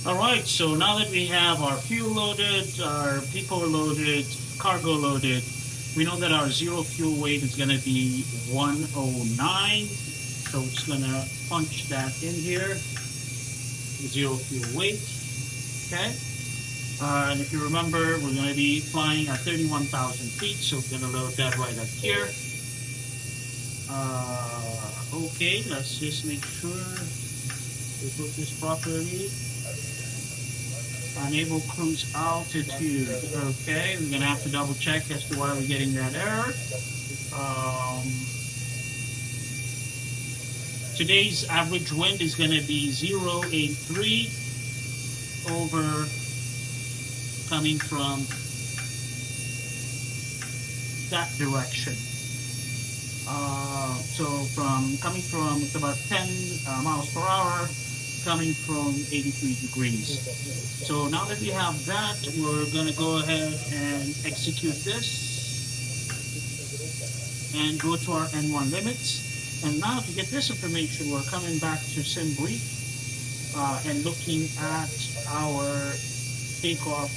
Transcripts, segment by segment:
Alright, so now that we have our fuel loaded, our people loaded, cargo loaded, we know that our zero fuel weight is going to be 109. So it's going to punch that in here, zero fuel weight. Okay. And if you remember, we're going to be flying at 31,000 feet, so we're going to load that right up here. Okay, let's just make sure we put this properly. Enable cruise altitude. Okay, we're going to have to double check as to why we're getting that error. Today's average wind is going to be 083 over coming from that direction. So it's about 10 miles per hour coming from 83 degrees. So now that we have that, we're going to go ahead and execute this and go to our N1 limits. And now to get this information, we're coming back to SimBrief and looking at our takeoff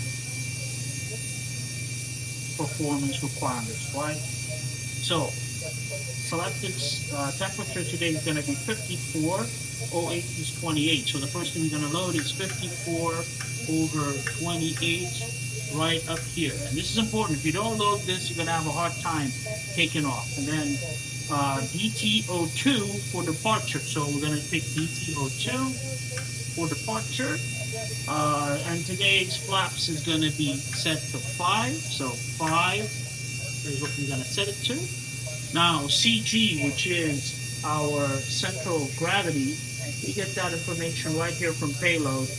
performance requirements, right? So selected temperature today is going to be 54. 08 is 28. So the first thing we're going to load is 54 over 28 right up here. And this is important. If you don't load this, you're going to have a hard time taking off. And then DTO2 for departure. So we're going to pick DTO2 for departure. And today's flaps is going to be set to 5. So 5 is what we're going to set it to. Now CG, which is our central gravity, we get that information right here from payload.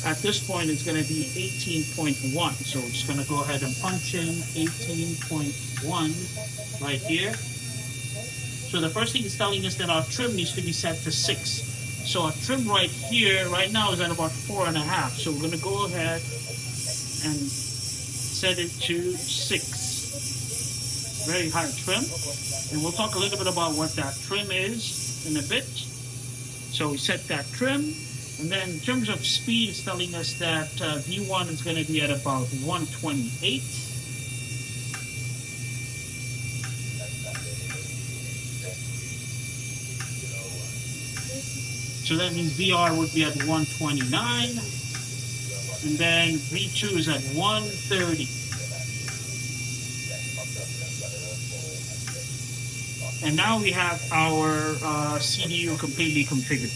At this point, it's going to be 18.1. So we're just going to go ahead and punch in 18.1 right here. So the first thing is telling us that our trim needs to be set to 6. So our trim right here, right now, is at about 4.5. So we're going to go ahead and set it to 6. Very high trim. And we'll talk a little bit about what that trim is in a bit. So we set that trim. And then in terms of speed, it's telling us that V1 is going to be at about 128. So that means VR would be at 129. And then V2 is at 130. And now we have our CDU completely configured.